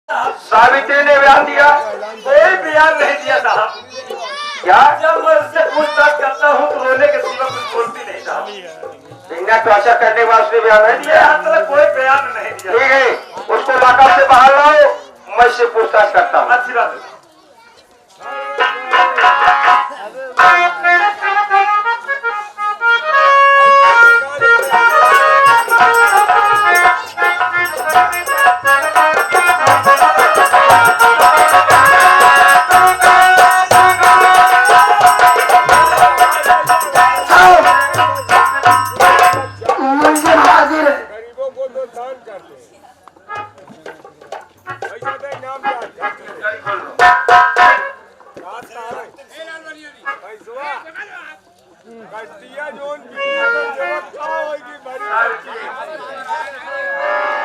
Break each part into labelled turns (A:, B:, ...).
A: सावित्री ने बयान दिया?
B: कोई बयान नहीं दिया साहब।
A: क्या?
B: जब मैं उससे पूछताछ करता हूँ तो रोने के सिवा कुछ बोलती नहीं साहब।
A: बिना टॉर्चर करने के बाद उसने बयान नहीं दिया?
B: आज तक कोई बयान नहीं दिया।
A: ठीक है, उसको लॉकअप से बाहर लाओ, मैं इससे पूछताछ करता हूँ।
B: अच्छी बात है।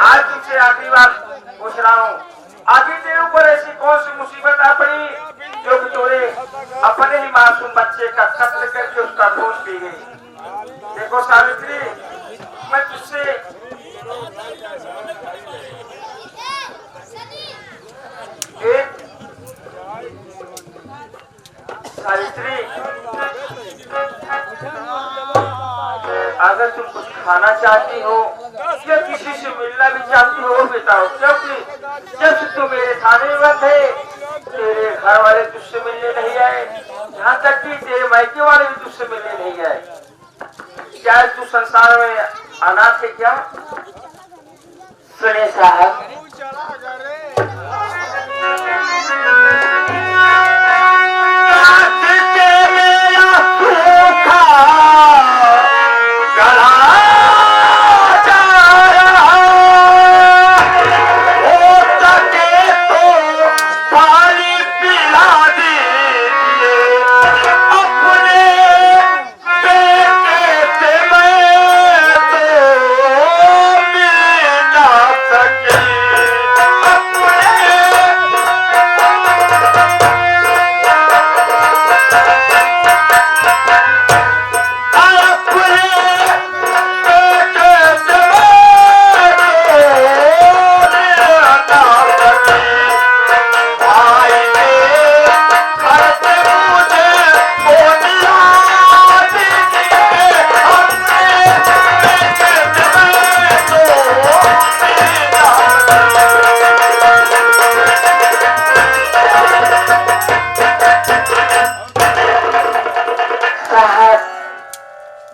B: आज तुमसे आखिरी बार पूछ रहा हूँ, अभी तेरे ऊपर ऐसी कौन सी मुसीबत आ पड़ी जो कि तोरे अपने ही मासूम बच्चे का कत्ल करके उसका खून पी गई? देखो सावित्री, मैं तुझसे सावित्री, अगर तुम कुछ खाना चाहती हो या किसी से मिलना भी चाहती हो बताओ, क्योंकि जब से तू मेरे थाने में थे तेरे घर वाले तुझसे मिलने नहीं आए, यहाँ तक कि तेरे मायके वाले भी तुझसे मिलने नहीं आए। क्या तू संसार में अनाथ है क्या?
C: सुने साहब,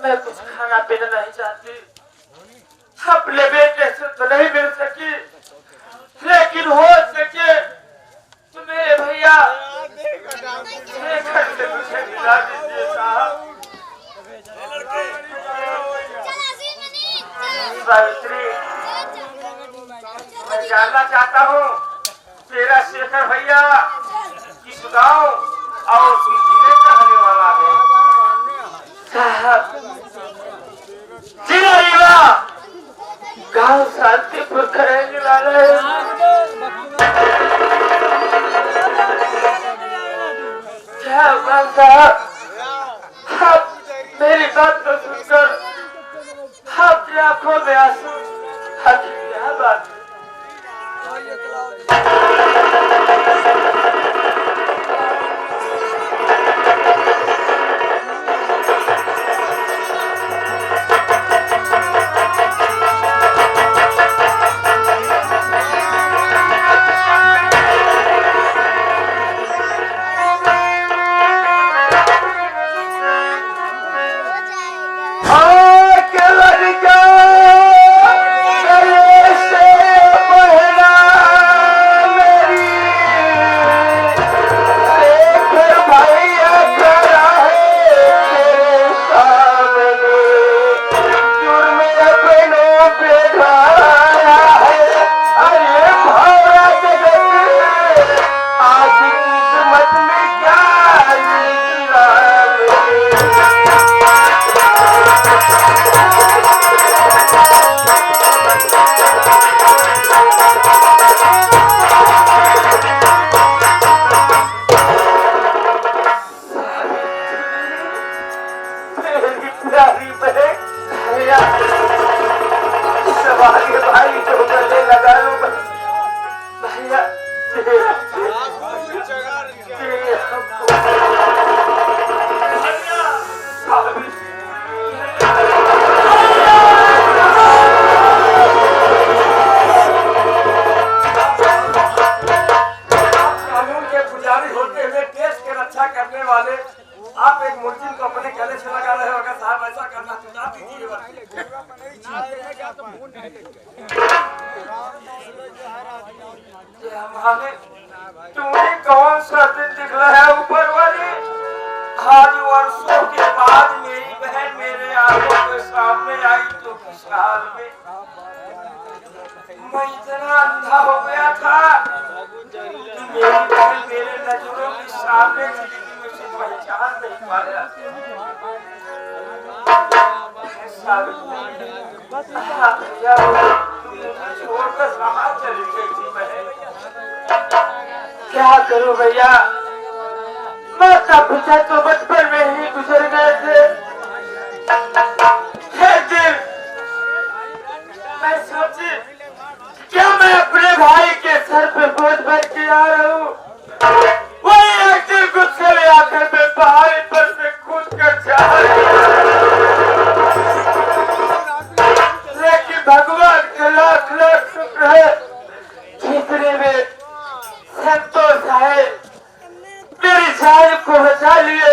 B: मैं कुछ खाना पीना नहीं चाहती, अपने बेटे से तो नहीं मिल सकी, लेकिन हो सके तो मेरे भैया शेखर से मुझे मिला दीजिए साहब। सावित्री, मैं जानना चाहता हूँ तेरा शेखर भैया किस गांव और किस जिले का रहने वाला है?
C: साहब जिला गांव शांतिपुर का रहने वाला है। क्या हुआ साहब, आप मेरी बात को सुनकर आपकी आंखों में आंसू, आखिर क्या बात है?
B: हमारे तूने कौन सा दिन दिखला है ऊपर वाले? आज वर्षों के बाद मेरी बहन मेरे आंखों के सामने आई तो किस हाल में? मैं इतना अंधा हो गया था कि मेरी बहन मेरे नजरों के सामने थी, मैं उसे पहचान नहीं पाया। छोड़कर कहाँ चली गई थी बहन?
C: क्या करूं भैया, माता पिता तो बचपन में ही गुजर गए थे। एक दिन मैं सोची क्या मैं अपने भाई के सर पे बोझ भर के आ रहा हूँ। वही एक दिन गुस्से में आकर मैं पहाड़ी पर से कूद कर जा लेकिन भगवान का लाख लाख शुक्र है जितने में संतोष आए मेरी जान को बचा लिए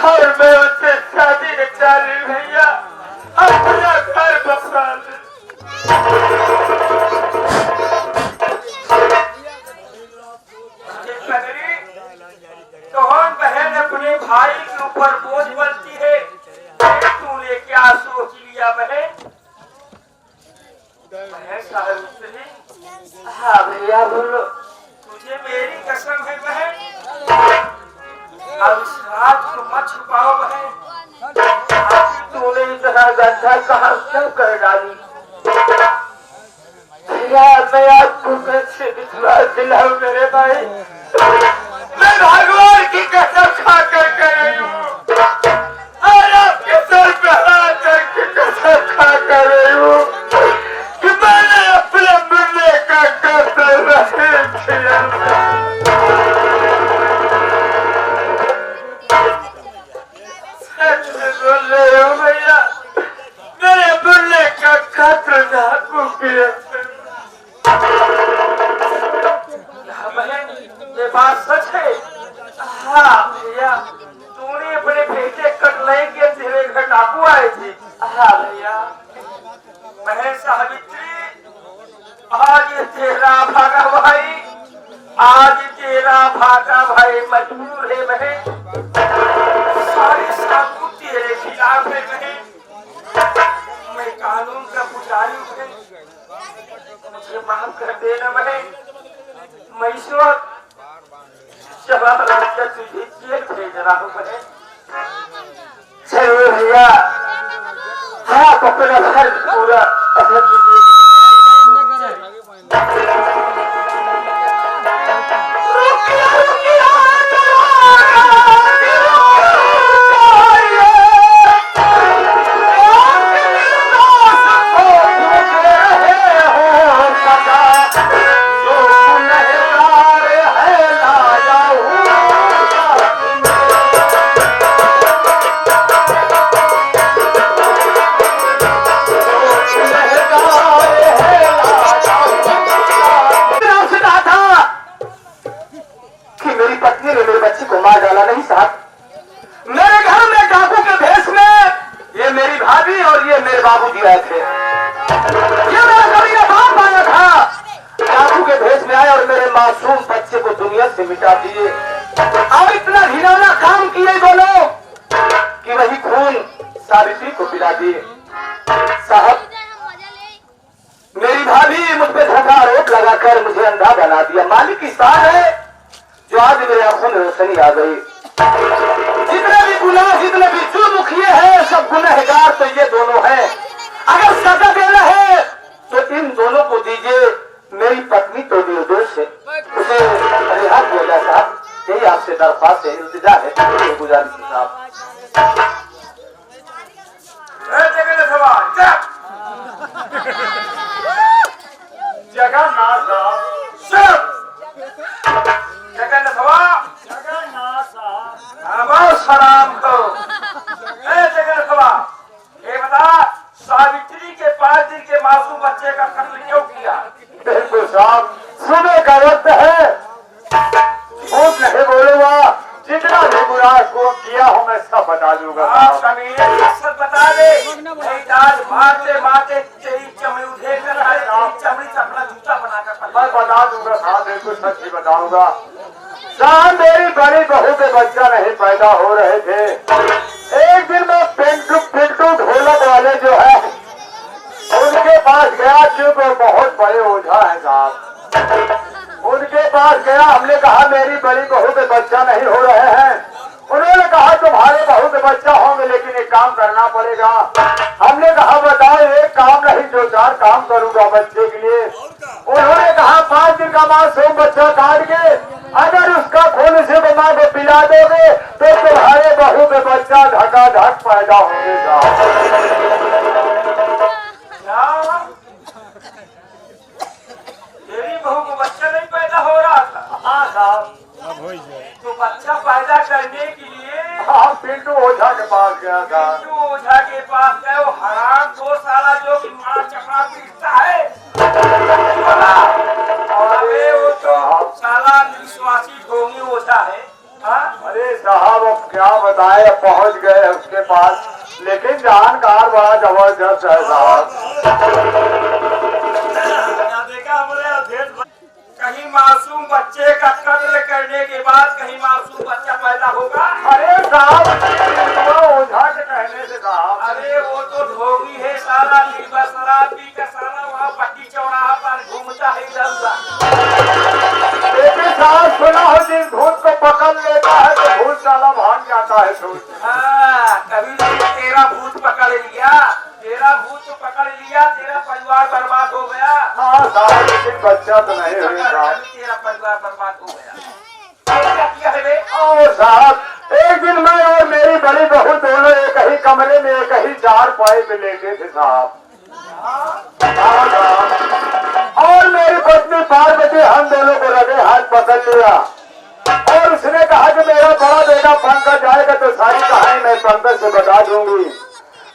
C: और मैं उससे शादी में चाली भैया अपना घर बसा ले।
B: कौन बहन अपने भाई के ऊपर बोझ बनती है? तूने क्या सोच लिया बहन? बहन सावित्री,
C: हाँ भैया बोलो।
B: तुझे मेरी कसम है बहन, अब इस रात को मत छुपाओ बहन।
C: तूने इतना गंदा कहाँ क्यों कर डाली? भैया मैं आपको कैसे विश्वास दिलाऊं मेरे भाई? मैं भगवान की कसम खाकर कर रही हूँ और आपके सर पे हाथ रख के कसम खा कर रही हूँ कि मैंने अपने मुन्ने का कत्ल नहीं किया। सच में बोल रही हूँ भैया, मेरे मुन्ने का कत्ल ना किया।
B: बहन ये बात सच है?
C: हाँ भैया।
B: तूने अपने बेटे कटलाई के तेरे घर डाकू आए थे?
C: हाँ भैया।
B: बहन सावित्री, आज ये तेरा भागा भाई, आज तेरा भागा भाई मजबूर है बहन। सारे सबूत तेरे खिलाफ है बहन। मैं कानून का पुजारी हूँ बहन, मुझे माफ कर देना बहन। मैं इस वक्त जवाब लेकर तुझे जेल भेज रहा हूँ बहन।
C: चलो भैया, आप अपना घर पूरा अदा कीजिए। मार डाला नहीं साहब, मेरे घर में डाकू के भेष में ये मेरी भाभी और ये मेरे बाबूजी आए थे। ये मेरा कभी का बाप आया था, डाकू के भेष में आए और मेरे मासूम बच्चे को दुनिया से मिटा दिए। और इतना घिनौना काम किए दोनों कि वही खून सावित्री को पिला दिए। साहब, मेरी भाभी मुझ पे धोखा आरोप लगाकर मुझे अंधा बना दिया। मालिक की शान है जो आज मेरे आंखों में रोशनी आ गई। जितने भी गुनाह, जितने भी जुर्म किए हैं, सब गुनहगार तो ये दोनों हैं। अगर सजा देना है तो इन दोनों को दीजिए। मेरी पत्नी तो निर्दोष है, उसे रिहा किया जाए साहब। यही आपसे दरख्वास्त है, इल्तिजा है, गुजारिश है साहब।
B: जगन्नाथ सलाम करो। ये बता, सावित्री के 5 दिन के मासूम बच्चे का कत्ल क्यों किया?
C: बिल्कुल साहब, सुबह का वक्त है, झूठ नहीं बोलूंगा। जितना भी गुनाह को किया हूँ मैं सब बता दूंगा।
B: आप सब बता दे, नहीं आज मारते मारते तेरी चमड़ी उधेड़ कर चमड़ी से अपना जूता बनाकर
C: मैं बता दूंगा साहब, बिल्कुल सच ही बताऊंगा साहब। मेरी बड़ी बहू के बच्चा नहीं पैदा हो रहे थे। एक दिन मैं पिंटू पिंटू ढोलक वाले जो है उनके पास गया, क्योंकि वो बहुत बड़े ओझा है साहब। उनके पास गया, हमने कहा मेरी बड़ी बहू के बच्चा नहीं हो रहे हैं। उन्होंने कहा तुम्हारे बहू के बच्चा होंगे, लेकिन एक काम करना पड़ेगा। हमने कहा बताओ, एक काम नहीं 2-4 काम करूंगा बच्चे के लिए। उन्होंने कहा 5 दिन का मासूम बच्चा काट के अगर उसका खून से माँ को पिला दोगे तो तुम्हारे बहू के बच्चा धकाधक पैदा होंगे
B: तेरी बहू को बच्चा नहीं पैदा हो रहा था?
C: हाँ साहब।
B: तो बच्चा पैदा करने के लिए
C: हाँ, पिंटू ओझा के पास गया था।
B: पिंटू ओझा के पास गए। वो हराम 2 साला जो कि माँ चपड़ा पीटता है, अरे वो तो साला विश्वासी ढोंगी ओझा है। हाँ?
C: अरे साहब अब क्या बताए, अब पहुंच गए उसके पास, लेकिन जानकार बड़ा जबरदस्त है साहब।
B: कहीं मासूम बच्चे का कत्ल करने के बाद कहीं मासूम बच्चा पैदा होगा?
C: अरे साहब ओझा के कहने से साहब।
B: अरे वो तो ढोंगी है साला, शराब पी का साला वहाँ पट्टी चौराहा पर घूमता है इधर।
C: लेकिन साहब सुना हो, जिस भूत को पकड़ लेता है तो भूत साला भाग जाता है।
B: हाँ, कभी तेरा भूत पकड़ लिया, तेरा भूत पकड़ लिया, तेरा परिवार बर्बाद हो गया।
C: हाँ साहब, लेकिन बच्चा तो नहीं हुई साहब।
B: तेरा परिवार बर्बाद हो गया। क्या किया है बे?
C: और साहब एक दिन मैं और मेरी बड़ी बहू दोनों एक ही कमरे में एक ही 4 पाई पे लेटे थे साहब। हाँ साहब। और मेरी पत्नी पार्वती हम दोनों को लगे हाथ पकड़ लिया और उसने कहा कि मेरा बड़ा बेटा पंकज आएगा तो सारी कहानी मैं पंकज से बता दूंगी।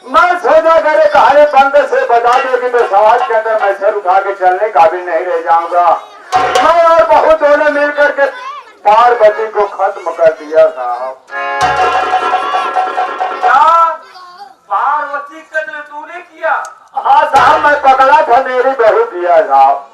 C: मैं सोचा करे कहानी पंकज से बता देगी तो समाज के अंदर मैं सर उठा के चलने काबिल नहीं रह जाऊंगा। मैं और बहू दोनों मिलकर के पार्वती को खत्म कर दिया साहब।
B: पार्वती कत्ल तूने किया?
C: हाँ साहब, मैं पकड़ा था, मेरी बहू किया साहब।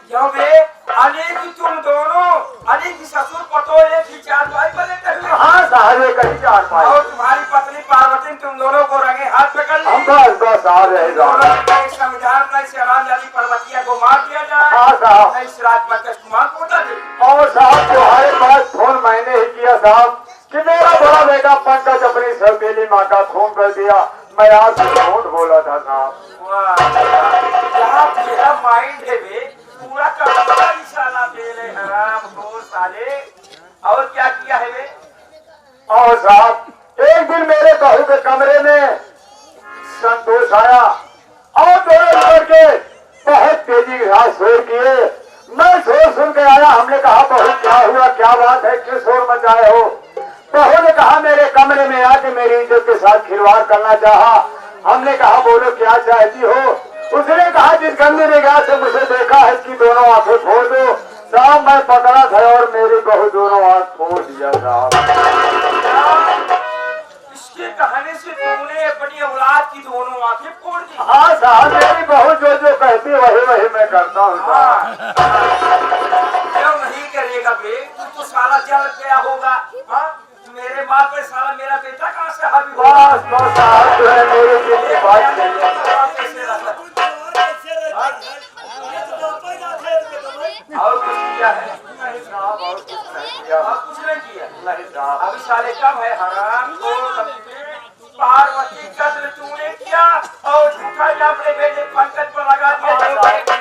B: क्यों बे? अरे की तुम दोनों, अरे की ससुर पतो एक ही 4 भाई बने थे।
C: हाँ साहब, एक ही 4 पाई।
B: और तुम्हारी पत्नी पार्वती तुम दोनों को रंगे हाथ पकड़ ली।
C: हम बस आ रहे
B: दोनों संविधान का श्रीराम पर्वतिया को मार दिया जाए।
C: हाँ साहब।
B: इस रात पंकज कुमार को बता दे।
C: और साहब तुम्हारे पास फोन मैंने ही किया साहब कि मेरा बड़ा बेटा पंकज अपनी सौतेली माँ का खून कर दिया। मैं आपसे झूठ बोला था साहब।
B: यहाँ तेरा माइंड है बे, पूरा कपड़ा निशाना पेले हराम खोर साले। और क्या किया है बे?
C: और साहब एक दिन मेरे बहू के कमरे में संतोष आया और दोनों करके बहुत तेजी के साथ शोर किए। मैं शोर सुन के आया। हमने कहा बहू क्या हुआ, क्या बात है, क्यों शोर मचाए हो? बहू ने कहा मेरे कमरे में आके मेरी इज्जत के साथ खिलवाड़ करना चाहा। हमने कहा बोलो क्या चाहती हो? उसने कहा जिस गंदी निगाह से मुझे देखा है इसकी दोनों आंखें फोड़ दो। साहब मैं पकड़ा था और मेरी बहू दोनों आंख फोड़ दिया साहब।
B: इसके कहने से तुमने अपनी औलाद की दोनों आंखें फोड़ दी?
C: हाँ साहब, मेरी बहू जो जो कहती वही वही मैं करता हूँ।
B: क्यों नहीं करेगा बे? तू तो साला जल गया होगा। हाँ, मेरे बात पे साला मेरा बेटा कहाँ से हावी होगा?
C: बस तो साहब जो है मेरे दिल की बात नहीं है।
B: और कुछ किया है?
C: नहीं साहब, और कुछ नहीं किया।
B: और कुछ नहीं किया?
C: नहीं साहब।
B: अभी साले कब है हराम को? पार्वती कत्ल तूने किया और झूठा अपने बेटे पंकज पर लगा दिया।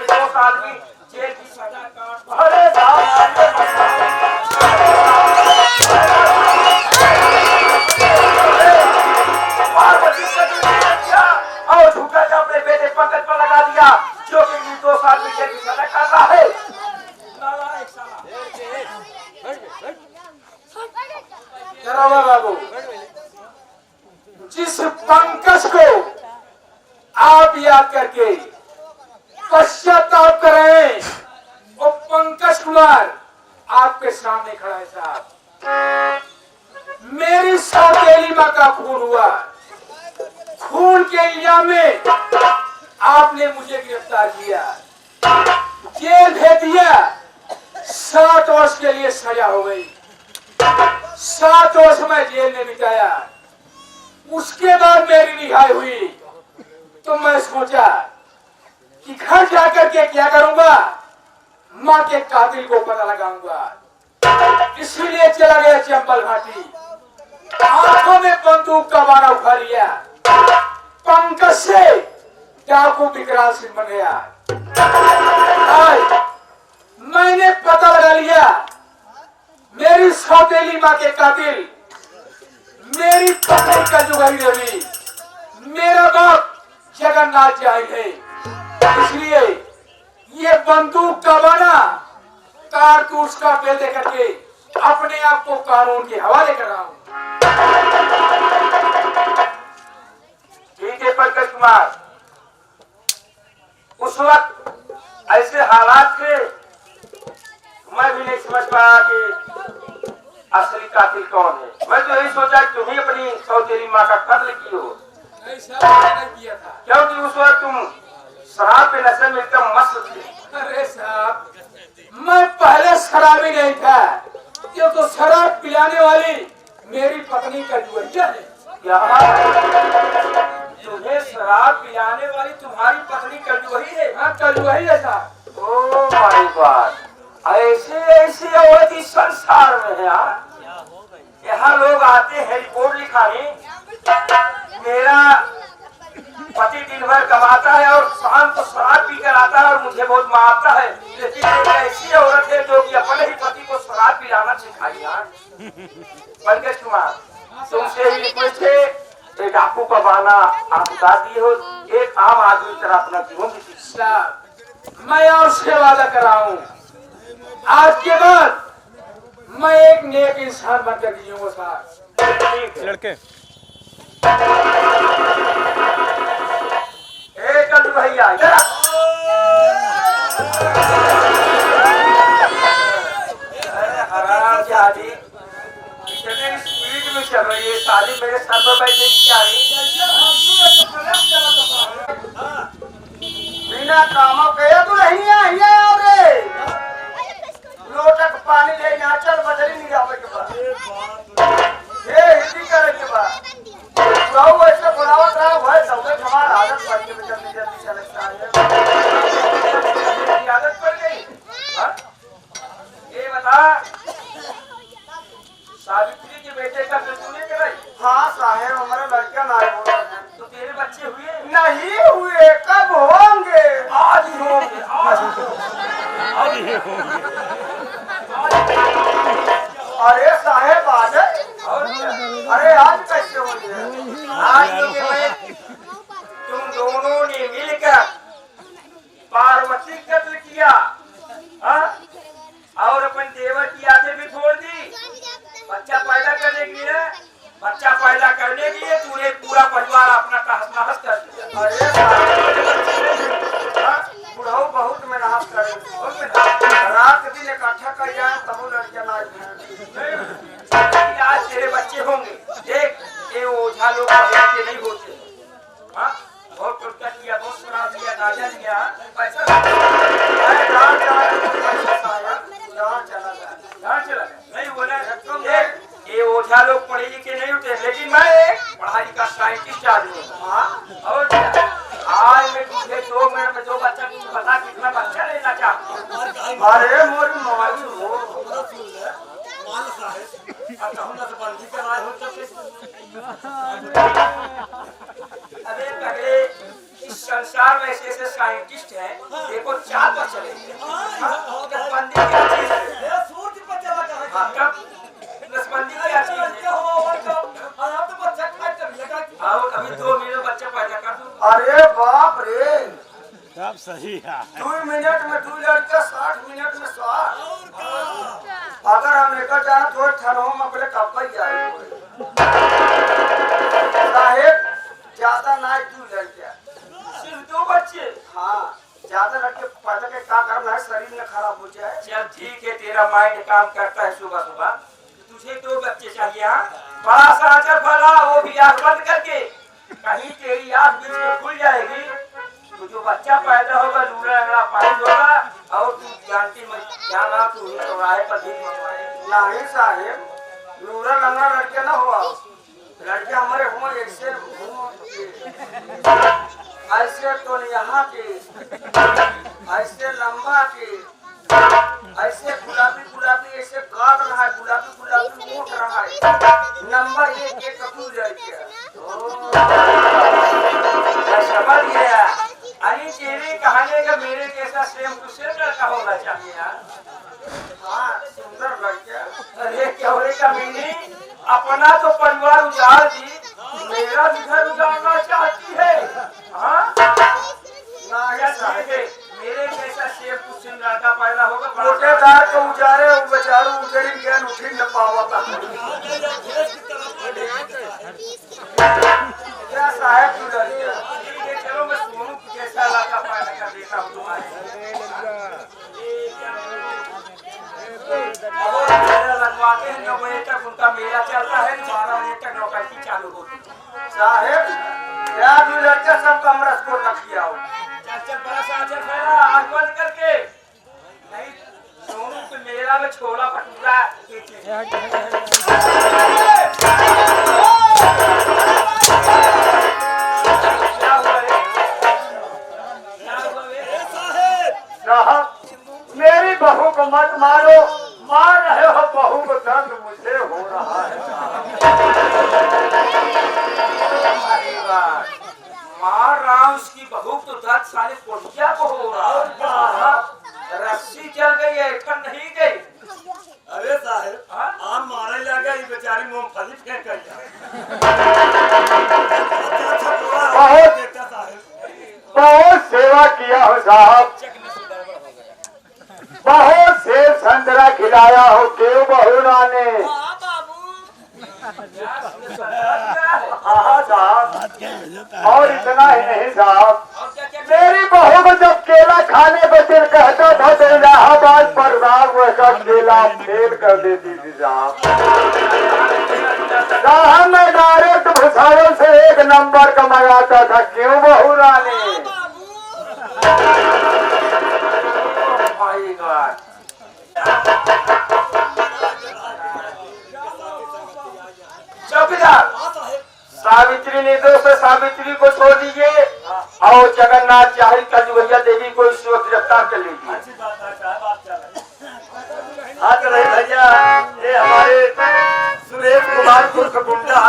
B: 2 साल की जेल की सजा काट।
C: अरे
B: पार्वती कत्ल तूने किया और झूठा अपने बेटे पंकज पर लगा दिया, जो कि 2 साल की जेल की सजा काट रहा है। बाबू, जिस पंकज को आप याद करके पश्चाताप करें, वो पंकज कुमार आपके सामने खड़ा है साहब। मेरी सौतेली मां का खून हुआ, खून के इल्जाम में आपने मुझे गिरफ्तार किया, जेल भेज दिया, 7 वर्ष के लिए सजा हो गई। 7 वर्ष मैं जेल में बिताया। उसके बाद मेरी रिहाई हुई तो मैं सोचा कि घर जाकर के क्या करूंगा, माँ के कातिल को पता लगाऊंगा। इसीलिए चला गया चंबल घाटी, आंखों में बंदूक का बारा उठा लिया, पंकज से डाकू विकराल सिंह बन गया। आज मैंने पता लगा लिया, मेरी सौतेली माँ के कातिल मेरी पत्नी का जुगाई देवी, मेरा बाप जगन्नाथ जाए है। इसलिए ये बंदूक का बना कारतूस का पेल दे करके अपने आप को कानून के हवाले कर रहा हूं।
A: ठीक है पंकज कुमार, उस वक्त ऐसे हालात थे मैं भी नहीं समझ पाया कि असली कातिल कौन है। मैं तो यही सोचा कि तुम ही अपनी सौतेली माँ का कत्ल की हो,
B: नहीं किया था,
A: क्योंकि उस वक्त तुम शराब पे नशे में एकदम मस्त थे।
B: अरे साहब, मैं पहले शराबी नहीं था, ये तो शराब पिलाने वाली मेरी पत्नी का जुआरिया है।
A: क्या तुम्हें शराब पिलाने वाली तुम्हारी पत्नी कलजुही है?
B: हाँ, कलजुही है साहब।
A: ओ माय गॉड, ऐसे ऐसे औरत इस संसार में है यार। यहाँ लोग आते हैं रिपोर्ट लिखाने, मेरा पति दिन भर कमाता है और शाम को शराब पीकर आता है और मुझे बहुत मारता है, लेकिन एक ऐसी औरत है जो कि अपने ही पति को शराब पिलाना सिखाई यार। पंकज कुमार, तुमसे ही रिक्वेस्ट है, एक डाकू का बहाना आप उतार दिए हो, एक आम आदमी तरह अपना जीवन जी।
B: साहब, मैं आपसे वादा कर रहा हूँ, आज के बाद मैं एक नेक इंसान बनकर जीऊंगा साहब।
D: लड़के
A: कल भैया इधर आ। अरे हराम जादी, इतने स्पीड में चल रही है, शादी मेरे सर पर बैठे क्या बिना कामों के तू नहीं आई है और लोटक पानी ले नाचल बजरी नहीं आवे के बाद ये हिंदी करे के बाद बुलाओ ऐसे बुलावत रहा भाई सबके हमारा आदत पड़ के जल्दी जल्दी चलता है, आदत पड़ गई। हां ये बता, सावित्री के बेटे का तूने कराई? हाँ साहब, हमारा लड़का ना हुआ। तो तेरे बच्चे हुए? नहीं हुए, कब होंगे? आज ही होंगे, आज ही होंगे। अरे साहेब आज, अरे आज कैसे हो गया? आज तुम दोनों ने मिलकर पार्वती कत्ल किया, हाँ? और अपन देवर की आंखें भी छोड़ दी बच्चा पैदा करने के लिए। बच्चा पैदा करने के लिए तूने पूरा परिवार अपना तहस नहस कर दिया। अरे बुढ़ाऊ बहुत मेहनत करे, रात दिन इकट्ठा कर जाए तब लड़कियां आज तेरे बच्चे होंगे। देख ये ओझा लोग के नहीं होते, हाँ? बहुत टुटका किया, बहुत शराब लिया, गांजा लिया, पैसा चला नहीं बोला। ये ओझा लोग पढ़े लिखे नहीं होते, लेकिन मैं पढ़ाई का साइंटिस्ट आदमी हूँ। और आज मैं तुझे 2 मिनट में 2 बच्चा तुझे बता कितना बच्चा लेना चाहता। अरे मोरी मोबाइल हो अबे पहले इस संसार में ऐसे साइंटिस्ट हैं, देखो 4 पर चले नसबंदी क्या चीज है? नसबंदी क्या चीज है? और अभी 2 मिनट बच्चा पैदा कर दूं। अरे बाप रे,
D: सब सही है।
A: 2 मिनट में 2 लड़का, 60 मिनट में 100। अगर हम लेकर जाना तो ठहरो हम अपने कब पर जाए साहेब, ज्यादा ना 2 लड़कियां, सिर्फ 2 बच्चे। हाँ, ज्यादा लड़के पैदा के क्या करना है, शरीर में खराब हो जाए। चल ठीक है, तेरा माइंड काम करता है सुबह सुबह। तुझे 2 बच्चे चाहिए, हाँ? बड़ा सा आंचल फैला, वो भी आंख बंद करके, कहीं तेरी आंख बीच में खुल जाएगी तो जो बच्चा पैदा होगा लूला लंगड़ा पाइज होगा और तू जानती मत क्या ना तू ही चौराहे पर भी
B: नहीं साहेब, लूरा लंगड़ा लड़के ना हुआ, लड़के हमारे हुआ ऐसे तो यहाँ के, ऐसे लंबा के, ऐसे गुलाबी गुलाबी ऐसे काट रहा है, गुलाबी गुलाबी मोट रहा है, नंबर एक कपूर लड़के।
A: समझ गया। अरे तेरे कहने का मेरे जैसा सेम टू सेम लड़का होना चाहिए यार।
B: हाँ सुंदर लड़के।
A: अरे क्यों का मीनी अपना तो परिवार उजाड़ दी, मेरा भी घर उजाड़ना चाहती है। हाँ
B: नहीं साहेब,
A: मेरे जैसा सेम टू सेम लड़का पैदा होगा।
B: मोटेदार को उजारे वो बेचारू उजड़ी ज्ञान उठी न पावता। क्या साहेब तू लड़के?
A: ठीक है चलो मैं सोनू जैसा लड़का पैदा कर देता हूँ तुम्हारे। लगवाते हैं 9 बजे तक उनका मेला चलता है, 12 बजे तक नौकरी चालू होती है।
B: साहेब क्या तू लड़के सब कमरा को रख दिया हो?
A: चल बड़ा सा चल फैला आग बंद करके। नहीं सोनू के मेला में छोला भटूरा क्या हुआ रे? क्या हुआ रे?
C: साहब मेरी बहू को मत मारो, मार रहे हो बहू को, दर्द मुझे हो रहा है।
A: मार रहा हूँ उसकी बहू तो दर्द साले कोठिया को हो रहा। रस्सी चल गई है एक नहीं गई।
D: अरे साहब
A: हाँ?
D: आम मारे लगा ये बेचारी मूंगफली फेंक गई।
C: बहुत
D: देखता साहब
C: बहुत सेवा किया हो साहब, बहुत सेब संतरा खिलाया हो, क्यों बहू राने? हाँ साहब, और इतना ही नहीं साहब, मेरी बहू को जब केला खाने को दिल कहता था तो इलाहाबाद पर राग वैसा केला फेल कर देती थी साहब। साहब मैं डायरेक्ट भुसावल से 1 नंबर कमाता था, क्यों बहू रानी?
A: भाई गॉड चौकीदार
B: सावित्री निर्दोष है, सावित्री को छोड़ दीजिए और जगन्नाथ चाही कलजुगैया देवी को इस वक्त गिरफ्तार कर लीजिए।
D: अच्छी बात है साहब आप चल
C: हाँ तो रही भैया, ये हमारे सुरेश कुमार को गुंडा